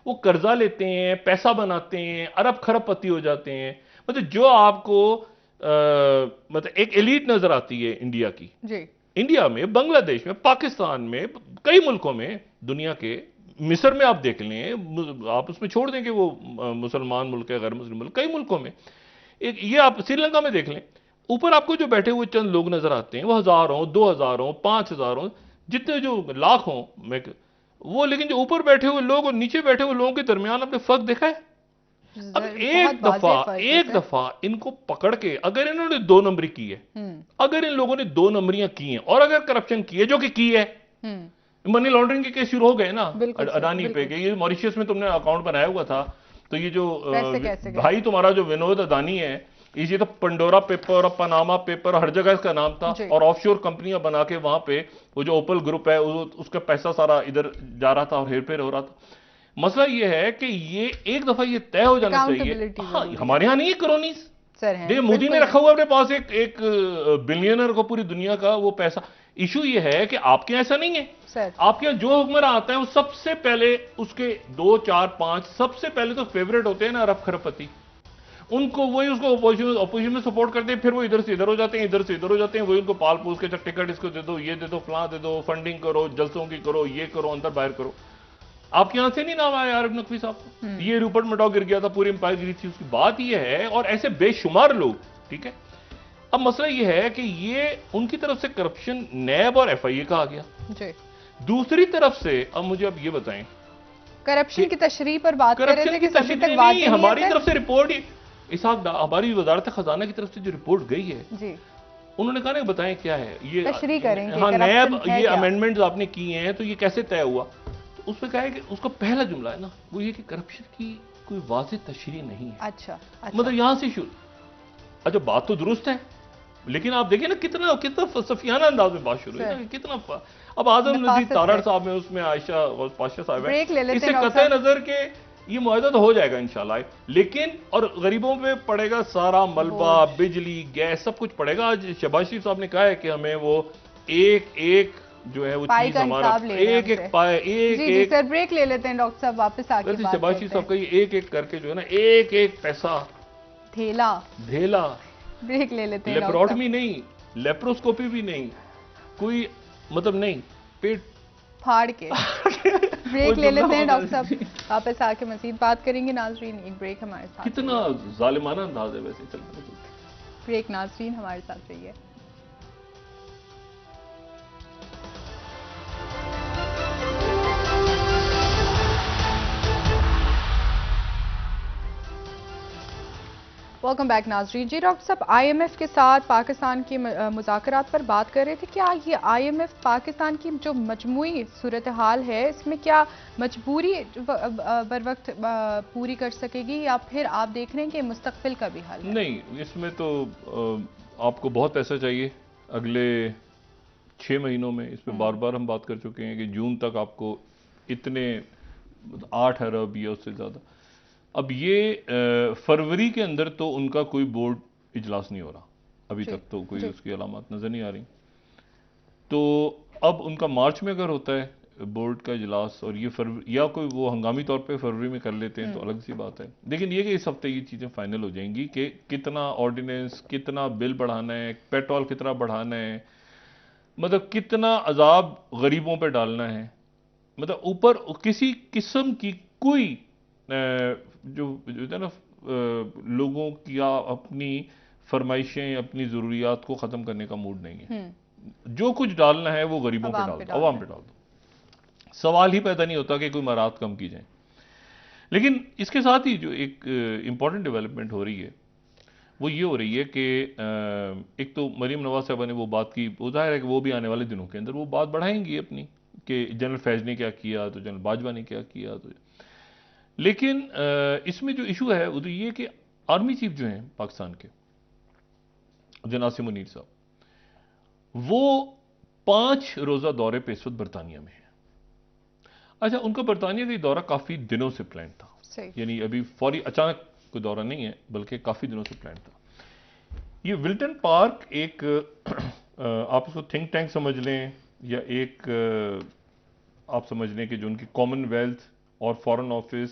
वो कर्जा लेते हैं, पैसा बनाते हैं, अरब खरबपति हो जाते हैं। मतलब जो आपको मतलब एक एलीट नजर आती है इंडिया की, इंडिया में, बांग्लादेश में, पाकिस्तान में, कई मुल्कों में दुनिया के, मिस्र में आप देख लें, आप उसमें छोड़ दें कि वो मुसलमान मुल्क है, गैर मुस्लिम मुल्क, कई मुल्कों में, एक ये आप श्रीलंका में देख लें, ऊपर आपको जो बैठे हुए चंद लोग नजर आते हैं, वो 1000 हो, 2000 हो, 5000 हो, जितने जो लाख हो, वो, लेकिन जो ऊपर बैठे हुए लोग और नीचे बैठे हुए लोगों के दरमियान आपने फर्क देखा है? अब एक दफा इनको पकड़ के, अगर इन्होंने 2 नंबरी की है, अगर इन लोगों ने 2 नंबरियां की हैं, और अगर करप्शन की है, जो कि की है, मनी लॉन्ड्रिंग के केस शुरू हो गए ना अडानी पे, कि ये मॉरिशस में तुमने अकाउंट बनाया हुआ था, तो ये जो भाई तुम्हारा जो विनोद अदानी है, ये तो पंडोरा पेपर और पनामा पेपर हर जगह इसका नाम था, और ऑफशोर कंपनियां बना के वहां पे वो जो ओपल ग्रुप है उसका पैसा सारा इधर जा रहा था और हेरफेर हो रहा था। मसला ये है कि ये एक दफा ये तय हो जाना चाहिए। हाँ, हमारे यहां नहीं है क्रोनीज, देखिए मोदी ने रखा हुआ अपने पास एक बिलियनर को पूरी दुनिया का वो पैसा, इशू ये है कि आपके यहाँ ऐसा नहीं है सर। आपके यहाँ जो हुक्मरान आता है वो सबसे पहले उसके 2, 4, 5 सबसे पहले तो फेवरेट होते हैं ना अरब खरबपति, उनको वही उसको ऑपोजिशन में सपोर्ट करते हैं, फिर वो इधर से इधर हो जाते हैं, इधर से इधर हो जाते हैं, वही उनको पाल पूछ के टिकट इसको दे दो, ये दे दो, फलां दे दो, फंडिंग करो, जलसों की करो, ये करो, अंदर बाहर करो। आपके यहां से नहीं नाम आया आरिफ नकवी साहब, ये रूपर्ट मर्डॉक गिर गया था, पूरी एम्पायर गिरी थी, उसकी बात ये है। और ऐसे बेशुमार लोग, ठीक है। अब मसला ये है कि ये उनकी तरफ से करप्शन नैब और एफआईए का आ गया जी। दूसरी तरफ से अब मुझे अब ये बताएं, करप्शन की तशरीह पर बात कर रहे थे कि अभी तक नहीं, हमारी तरफ से रिपोर्ट ही इसहाक हमारी वजारत खजाना की तरफ से जो रिपोर्ट गई है जी, उन्होंने कहा ना बताएं क्या है ये, तशरीह करेंगे। हाँ, नैब ये अमेंडमेंट्स आपने किए हैं तो ये कैसे तय हुआ, तो उसमें कहा है कि उसका पहला जुमला है ना वो ये कि करप्शन की कोई वाज़ेह तशरीह नहीं है। अच्छा। मतलब यहां से शुरू, अच्छा बात तो दुरुस्त है, लेकिन आप देखिए ना कितना कितना सफियाना अंदाज में बात शुरू है, कितना। अब आजम नजीर तारड़ साहब है उसमें, आयशा और पाशा साहब है, इससे कतई नजर के ये मुआहदा तो हो जाएगा इंशाल्लाह, लेकिन और गरीबों पे पड़ेगा सारा मलबा, बिजली, गैस, सब कुछ पड़ेगा। आज शहबाज शरीफ साहब ने कहा है कि हमें वो एक एक जो है वो चीज हमारा एक एक पाए, एक सर ब्रेक ले लेते हैं डॉक्टर साहब, वापस आके शहबाज शरीफ साहब का ये एक एक करके जो है ना एक एक पैसा धेला ब्रेक ले लेते हैं। लेप्रोटमी नहीं, लेप्रोस्कोपी भी नहीं, कोई मतलब नहीं, पेट फाड़ के ब्रेक ले लेते हैं डॉक्टर साहब, वापस आके मजीद बात करेंगे। नाजरीन एक ब्रेक हमारे साथ, कितना जालिमाना अंदाज है वैसे। चलते ब्रेक, नाजरीन हमारे साथ रहिए। वेलकम बैक नाजरीन। जी डॉक्टर साहब, IMF के साथ पाकिस्तान के मुज़ाकरात पर बात कर रहे थे, क्या ये IMF पाकिस्तान की जो मजमूई सूरत हाल है इसमें क्या मजबूरी बर वक्त पूरी कर सकेगी या फिर आप देख रहे हैं कि मुस्तकबिल का भी हल है? नहीं, इसमें तो आपको बहुत पैसा चाहिए अगले 6 महीनों में। इस पर बार बार हम बात कर चुके हैं कि जून तक आपको इतने 8 अरब या उससे ज़्यादा। अब ये फरवरी के अंदर तो उनका कोई बोर्ड इजलास नहीं हो रहा अभी तक, तो कोई उसकी अलामत नजर नहीं आ रही। तो अब उनका मार्च में अगर होता है बोर्ड का इजलास और ये फरवरी या कोई वो हंगामी तौर पे फरवरी में कर लेते हैं तो अलग सी बात है। लेकिन ये कि इस हफ्ते ये चीज़ें फाइनल हो जाएंगी कि कितना ऑर्डिनेंस, कितना बिल बढ़ाना है, पेट्रोल कितना बढ़ाना है, मतलब कितना अजाब गरीबों पर डालना है, मतलब ऊपर किसी किस्म की कोई जो है ना लोगों की अपनी फरमाइशें, अपनी ज़रूरियात को ख़त्म करने का मूड नहीं है। जो कुछ डालना है वो गरीबों पे डाल दो, अवाम पे डाल दो। सवाल ही पैदा नहीं होता कि कोई मराहत कम की जाए। लेकिन इसके साथ ही जो एक इम्पॉर्टेंट डेवलपमेंट हो रही है वो ये हो रही है कि एक तो मरीम नवाज साहबा ने वो बात की, वो जाहिर है कि वो भी आने वाले दिनों के अंदर वो बात बढ़ाएंगी अपनी कि जनरल फैज़ ने क्या किया तो जनरल बाजवा ने क्या किया। तो लेकिन इसमें जो इशू है वो तो ये कि आर्मी चीफ जो हैं पाकिस्तान के जनाब आसिम मुनीर साहब, वो 5 रोज़ा दौरे पे इस वक्त बरतानिया में है। अच्छा, उनका बरतानिया का दौरा काफ़ी दिनों से प्लान था, यानी अभी फौरी अचानक कोई दौरा नहीं है बल्कि काफ़ी दिनों से प्लान था। ये विल्टन पार्क एक आप उसको थिंक टैंक समझ लें या एक आप समझ लें कि जो उनकी कॉमनवेल्थ और फॉरेन ऑफिस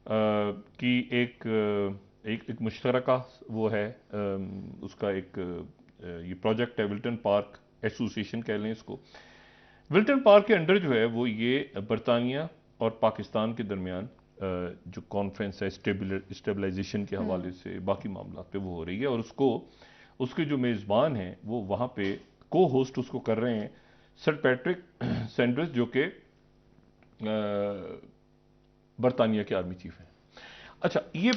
की एक मुश्तरका वो है, उसका एक ये प्रोजेक्ट है, विल्टन पार्क एसोसिएशन कह लें इसको। विल्टन पार्क के अंडर जो है वो ये बरतानिया और पाकिस्तान के दरमियान जो कॉन्फ्रेंस है स्टेबलाइजेशन के हवाले से बाकी मामला पे वो हो रही है, और उसके जो मेज़बान हैं वो वहाँ पे को होस्ट उसको कर रहे हैं सर पैट्रिक सैंडर्स, जो कि बरतानिया के आर्मी चीफ हैं। अच्छा, ये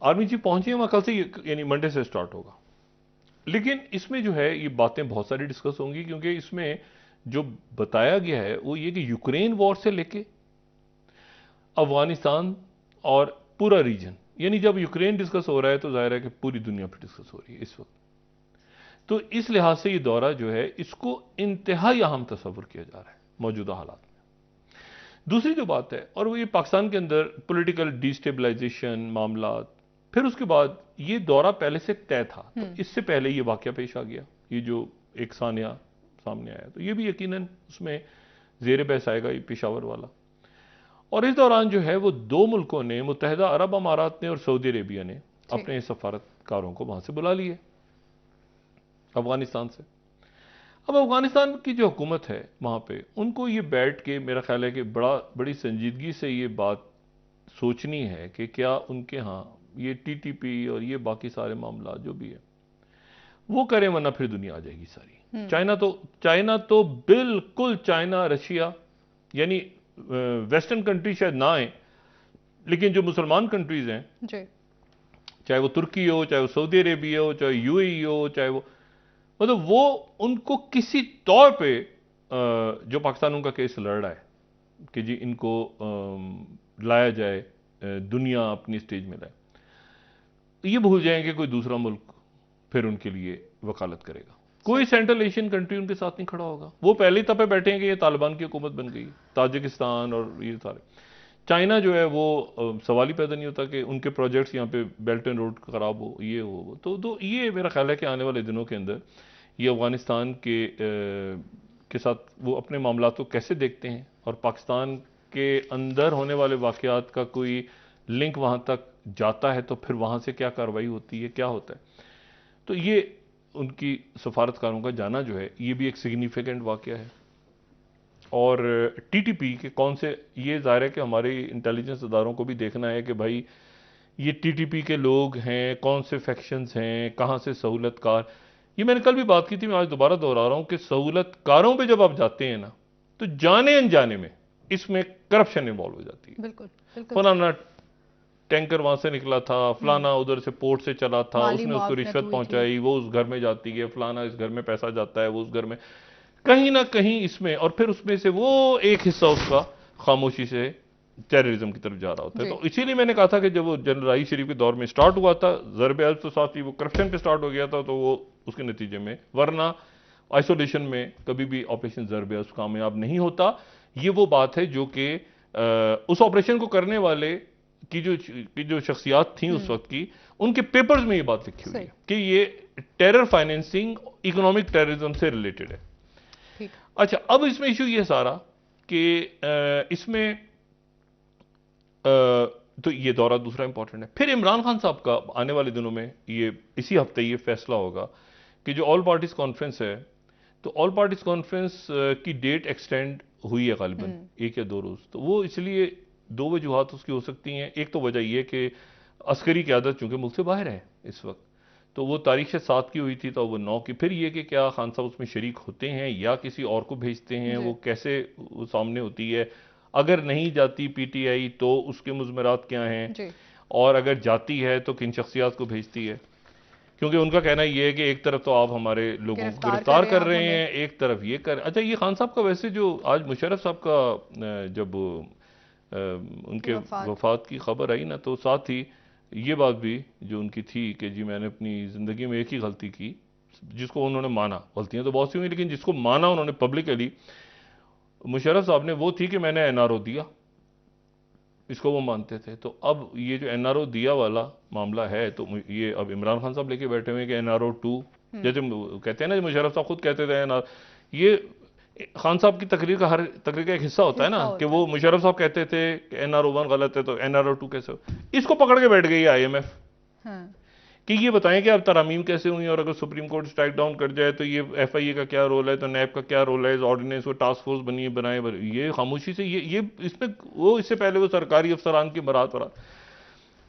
आर्मी चीफ पहुंचे हैं वहां कल से, यानी मंडे से स्टार्ट होगा। लेकिन इसमें जो है ये बातें बहुत सारी डिस्कस होंगी, क्योंकि इसमें जो बताया गया है वो ये कि यूक्रेन वॉर से लेके अफगानिस्तान और पूरा रीजन, यानी जब यूक्रेन डिस्कस हो रहा है तो जाहिर है कि पूरी दुनिया पर डिस्कस हो रही है इस वक्त। तो इस लिहाज से ये दौरा जो है इसको इंतहाई अहम तस्वुर किया जा रहा है मौजूदा हालात में। दूसरी जो बात है, और वो ये पाकिस्तान के अंदर पॉलिटिकल डिस्टेबलाइजेशन मामला, फिर उसके बाद ये दौरा पहले से तय था, तो इससे पहले ये वाकया पेश आ गया, ये जो एक सानिया सामने आया। तो ये भी यकीनन उसमें ज़ेर बहस आएगा ये पेशावर वाला। और इस दौरान जो है वो दो मुल्कों ने, मुत्तहिदा अरब अमारात ने और सऊदी अरेबिया ने, अपने सफारतकारों को वहां से बुला लिए अफगानिस्तान से। अब अफगानिस्तान की जो हुकूमत है वहां पे, उनको ये बैठ के मेरा ख्याल है कि बड़ी संजीदगी से ये बात सोचनी है कि क्या उनके यहाँ ये टीटीपी और ये बाकी सारे मामला जो भी है वो करें, वरना फिर दुनिया आ जाएगी सारी। चाइना तो बिल्कुल, चाइना रशिया यानी वेस्टर्न कंट्री शायद ना आए, लेकिन जो मुसलमान कंट्रीज हैं, चाहे वो तुर्की हो, चाहे वो सऊदी अरेबिया हो, चाहे यूएई हो, चाहे वो, मतलब वो उनको किसी तौर पे जो पाकिस्तान उनका केस लड़ रहा है कि जी इनको लाया जाए, दुनिया अपनी स्टेज में लाए, ये भूल जाएंगे कोई दूसरा मुल्क फिर उनके लिए वकालत करेगा। कोई सेंट्रल एशियन कंट्री उनके साथ नहीं खड़ा होगा। वो पहले ही तपे बैठे हैं कि ये तालिबान की हुकूमत बन गई, ताजिकिस्तान और ये सारे। चाइना जो है वो सवाल ही पैदा नहीं होता कि उनके प्रोजेक्ट्स यहाँ पे बेल्ट एंड रोड खराब हो, ये हो। तो ये मेरा ख्याल है कि आने वाले दिनों के अंदर ये अफगानिस्तान के साथ वो अपने मामला को कैसे देखते हैं, और पाकिस्तान के अंदर होने वाले वाकयात का कोई लिंक वहाँ तक जाता है तो फिर वहाँ से क्या कार्रवाई होती है, क्या होता है। तो ये उनकी सफारतकारों का जाना जो है ये भी एक सिग्निफिकेंट वाकया है। और टीटीपी के कौन से, ये जाहिर है कि हमारे इंटेलिजेंस इदारों को भी देखना है कि भाई ये टीटीपी के लोग हैं, कौन से फैक्शंस हैं, कहाँ से सहूलतकार। ये मैंने कल भी बात की थी, मैं आज दोबारा दोहरा रहा हूँ कि सहूलतकारों पे जब आप जाते हैं ना, तो जाने अनजाने में इसमें करप्शन इन्वॉल्व हो जाती है। बिल्कुल, बिल्कुल। फलाना टैंकर वहां से निकला था, फलाना उधर से पोर्ट से चला था, उसने उसको रिश्वत पहुंचाई, वो उस घर में जाती है, फलाना इस घर में पैसा जाता है, वो उस घर में, कहीं ना कहीं इसमें, और फिर उसमें से वो एक हिस्सा उसका खामोशी से टेररिज्म की तरफ जा रहा होता है। तो इसीलिए मैंने कहा था कि जब वो जनरल राही शरीफ के दौर में स्टार्ट हुआ था, ज़रब अज़ब तो साथ ही वो करप्शन पे स्टार्ट हो गया था, तो वो उसके नतीजे में, वरना आइसोलेशन में कभी भी ऑपरेशन ज़रब अज़ब कामयाब नहीं होता। ये वो बात है जो कि उस ऑपरेशन को करने वाले की जो शख्सियात थी उस वक्त की, उनके पेपर्स में ये बात लिखी हुई है कि ये टेरर फाइनेंसिंग इकोनॉमिक टेररिज्म से रिलेटेड है। अच्छा, अब इसमें इशू ये सारा कि इसमें तो ये दौरा दूसरा इंपॉर्टेंट है। फिर इमरान खान साहब का आने वाले दिनों में, ये इसी हफ्ते ये फैसला होगा कि जो ऑल पार्टीज कॉन्फ्रेंस है, तो ऑल पार्टीज कॉन्फ्रेंस की डेट एक्सटेंड हुई है गालिबन 1 या 2 रोज। तो वो इसलिए 2 वजूहात उसकी हो सकती हैं। एक तो वजह यह कि अस्करी क़यादत चूंकि मुल्क से बाहर है इस वक्त, तो वो तारीख से 7 की हुई थी तो वो 9 की। फिर ये कि क्या खान साहब उसमें शरीक होते हैं या किसी और को भेजते हैं, वो कैसे सामने होती है। अगर नहीं जाती पीटीआई तो उसके मुज़मरात क्या हैं, और अगर जाती है तो किन शख्सियात को भेजती है। क्योंकि उनका कहना यह है कि एक तरफ तो आप हमारे लोगों को गिरफ्तार कर रहे हैं, एक तरफ ये कर। अच्छा, ये खान साहब का वैसे जो आज मुशर्रफ साहब का जब उनके वफात की खबर आई ना, तो साथ ही ये बात भी जो उनकी थी कि जी मैंने अपनी ज़िंदगी में एक ही गलती की, जिसको उन्होंने माना, गलतियां तो बहुत सी हुई लेकिन जिसको माना उन्होंने पब्लिकली, मुशर्रफ साहब ने, वो थी कि मैंने एनआरओ दिया। इसको वो मानते थे। तो अब ये जो एनआरओ दिया वाला मामला है, तो ये अब इमरान खान साहब लेके बैठे हुए हैं कि एनआरओ 2, जैसे कहते हैं ना, मुशर्रफ साहब खुद कहते थे ये खान साहब की तकरीर का, हर तकरीर का एक हिस्सा होता है ना, कि वो मुशर्रफ साहब कहते थे कि एनआरओ 1 गलत है तो एनआरओ 2 कैसे हो। इसको पकड़ के बैठ गई आईएमएफ कि ये बताएं कि अब तरामीम कैसे हुई, और अगर सुप्रीम कोर्ट स्ट्राइक डाउन कर जाए तो ये एफआईए का क्या रोल है, तो नैब का क्या रोल है, इस ऑर्डिनेंस को टास्क फोर्स बनी बनाए। ये खामोशी से ये इसमें वो, इससे पहले वो सरकारी अफसरान की बरात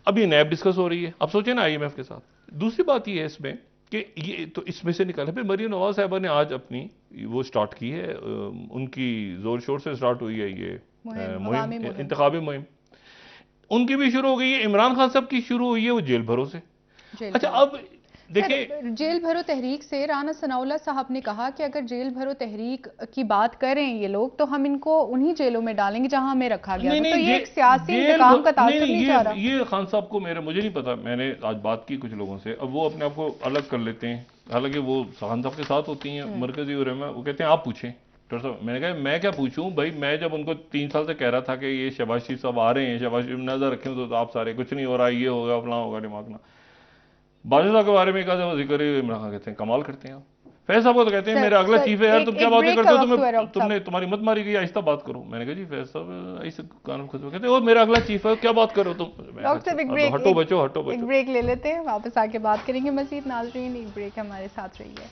अब ये नैब डिस्कस हो रही है। अब सोचे ना आईएमएफ के साथ। दूसरी बात ये है इसमें कि ये तो इसमें से निकला। फिर मरियम नवाज साहिबा ने आज अपनी वो स्टार्ट की है, उनकी जोर शोर से स्टार्ट हुई है ये मुहिम, इंतखाबी मुहिम उनकी भी शुरू हो गई है। इमरान खान साहब की शुरू हुई है वो जेल भरो से। अच्छा, अब देखिए, जेल भरो तहरीक से राना सनाउल्लाह साहब ने कहा कि अगर जेल भरो तहरीक की बात करें ये लोग, तो हम इनको उन्हीं जेलों में डालेंगे जहां हमें रखा गया। तो ये एक सियासी इंतकाम का तासुर नहीं जा रहा। ये खान साहब को मुझे नहीं पता, मैंने आज बात की कुछ लोगों से, अब वो अपने आप को अलग कर लेते हैं, हालांकि वो खान साहब के साथ होती हैं मरकजी उलमा। वो कहते हैं आप पूछें डॉक्टर साहब। मैंने कहा मैं क्या पूछूं भाई, मैं जब उनको 3 साल से कह रहा था कि ये शहबाज शरीफ साहब आ रहे हैं, शहबाज शरीफ नजर रखें, तो आप सारे कुछ नहीं हो रहा, ये होगा फलां होगा दिमाग ना। बादशाह के बारे में कहा जिक्र, इमरान खान कहते हैं कमाल करते हैं आप। फैज साहब को तो कहते हैं मेरा अगला चीफ है यार, तुम क्या बातें करते हो, तुमने तुम्हारी मत मारी गई, आहिस्ता बात करो। मैंने कहा जी फैज साहब ऐसे कानून खुद कहते हैं मेरा अगला चीफ है, क्या बात करो तुम। हटो बचो, हटो बचो। एक ब्रेक ले लेते हैं, वापस आके बात करेंगे मजीद। नाज़रीन एक ब्रेक हमारे साथ रही है।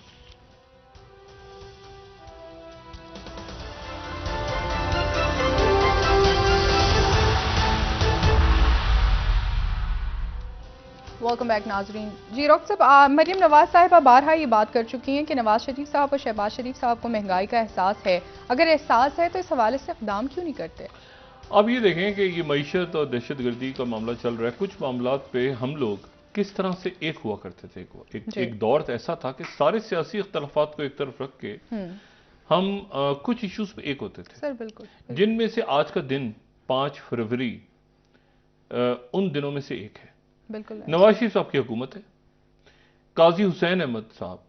वेलकम बैक नाजरीन। जी डॉक्टर साहब, मरीम नवाज साहिबा बारहा ये बात कर चुकी हैं कि नवाज शरीफ साहब और शहबाज शरीफ साहब को महंगाई का एहसास है। अगर एहसास है तो इस हवाले से इक़दाम क्यों नहीं करते? अब ये देखें कि ये मईशत और दहशतगर्दी का मामला चल रहा है, कुछ मामलात पे हम लोग किस तरह से एक हुआ करते थे। एक दौर ऐसा था कि सारे सियासी इख्तलाफात को एक तरफ रख के हम कुछ इश्यूज पे एक होते थे। सर बिल्कुल। जिनमें से आज का दिन 5 फरवरी उन दिनों में से एक है। बिल्कुल। नवाज शरीफ साहब की हुकूमत है, काजी हुसैन अहमद साहब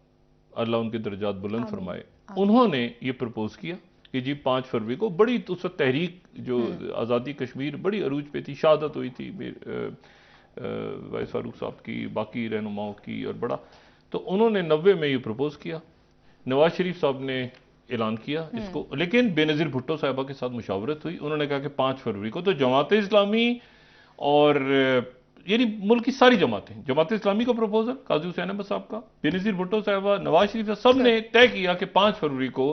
अल्लाह उनके दर्जात बुलंद फरमाए, उन्होंने ये प्रपोज किया कि जी 5 फरवरी को बड़ी उस वक्त तहरीक जो आज़ादी कश्मीर बड़ी अरूज पे थी, शहादत हुई थी वाइस फारूक साहब की, बाकी रहनुमाओं की, और बड़ा तो उन्होंने 90 में ये प्रपोज किया। नवाज शरीफ साहब ने ऐलान किया इसको, लेकिन बेनज़ीर भुट्टो साहिबा के साथ मुशावरत हुई। उन्होंने कहा कि 5 फरवरी को तो जमात इस्लामी और यानी मुल्क की सारी जमातें, जमात इस्लामी का प्रपोजल काजी हुसैन अहमद साहब का, बेनज़ीर भुट्टो साहिबा, नवाज शरीफ, सब ने तय किया कि 5 फरवरी को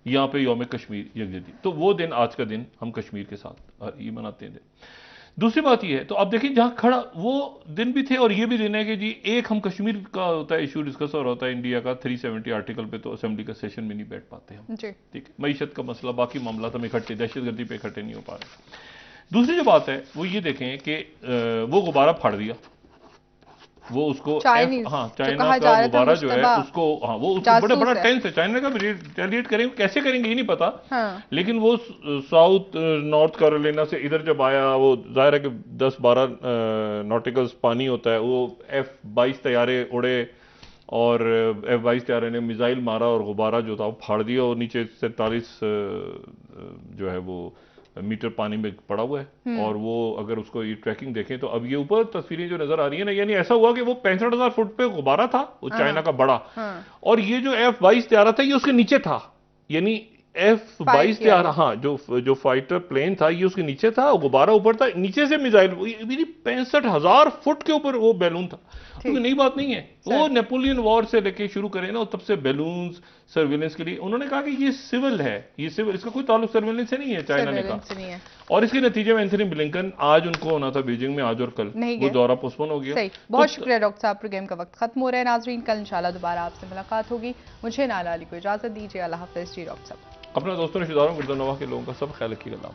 यहाँ पे यौम कश्मीर यकजहती। तो वो दिन, आज का दिन हम कश्मीर के साथ ये मनाते हैं। दूसरी बात ये है, तो आप देखिए जहां खड़ा वो दिन भी थे और ये भी दिन है कि जी एक हम कश्मीर का होता है इशू डिस्कस हो रहा होता है इंडिया का 370 आर्टिकल पे, तो असेंबली का सेशन में नहीं बैठ पाते हम, ठीक है, मईशत का मसला, बाकी मामला हम इकट्ठे, दहशतगर्दी पे इकट्ठे नहीं हो पा रहे। दूसरी जो बात है वो ये देखें कि वो गुब्बारा फाड़ दिया, वो उसको चाइना का गुब्बारा जो है उसको, हाँ वो उसको बड़ा टेंस है, चाइना का रिटेलिएट करेंगे, कैसे करेंगे ये नहीं पता। लेकिन वो साउथ नॉर्थ कैरोलिना से इधर जब आया, वो जाहिर है कि 10-12 नॉटिकल्स पानी होता है, वो F-22 तैयारे उड़े और F-22 तैयारे ने मिसाइल मारा और गुब्बारा जो था वो फाड़ दिया और नीचे 47 जो है वो मीटर पानी में पड़ा हुआ है। और वो अगर उसको ये ट्रैकिंग देखें तो अब ये ऊपर तस्वीरें जो नजर आ रही है ना, यानी ऐसा हुआ कि वो 65,000 फुट पे गुब्बारा था, वो चाइना का बड़ा, और ये जो F-22 तैयारा था ये उसके नीचे था, यानी F-22 तैयारा, हाँ जो फाइटर प्लेन था ये उसके नीचे था, गुब्बारा ऊपर था, नीचे से मिसाइल, 65,000 फुट के ऊपर वो बैलून था। क्योंकि नई बात नहीं है, वो नेपोलियन वॉर से लेके शुरू करें ना, तब से बैलून्स सर्विलेंस के लिए उन्होंने कहा कि ये सिविल है, ये सिविल, इसका कोई ताल्लुक सर्विलेंस से नहीं है, चाइना ने कहा। और इसके नतीजे में एंथनी ब्लिंकन, आज उनको होना था बीजिंग में, आज और कल वो दौरा पोस्टपोन हो गया। बहुत शुक्रिया डॉक्टर साहब, प्रोग्राम का वक्त खत्म हो रहा है। नाजरीन कल इंशाल्लाह दोबारा आपसे मुलाकात होगी। मुझे नाला अली को इजाजत दीजिए, अल्लाह हाफिज़। जी डॉक्टर साहब, अपना दोस्तों रिश्तेदारों गिरदोनवा के लोगों का सब ख्याल रखिएगा।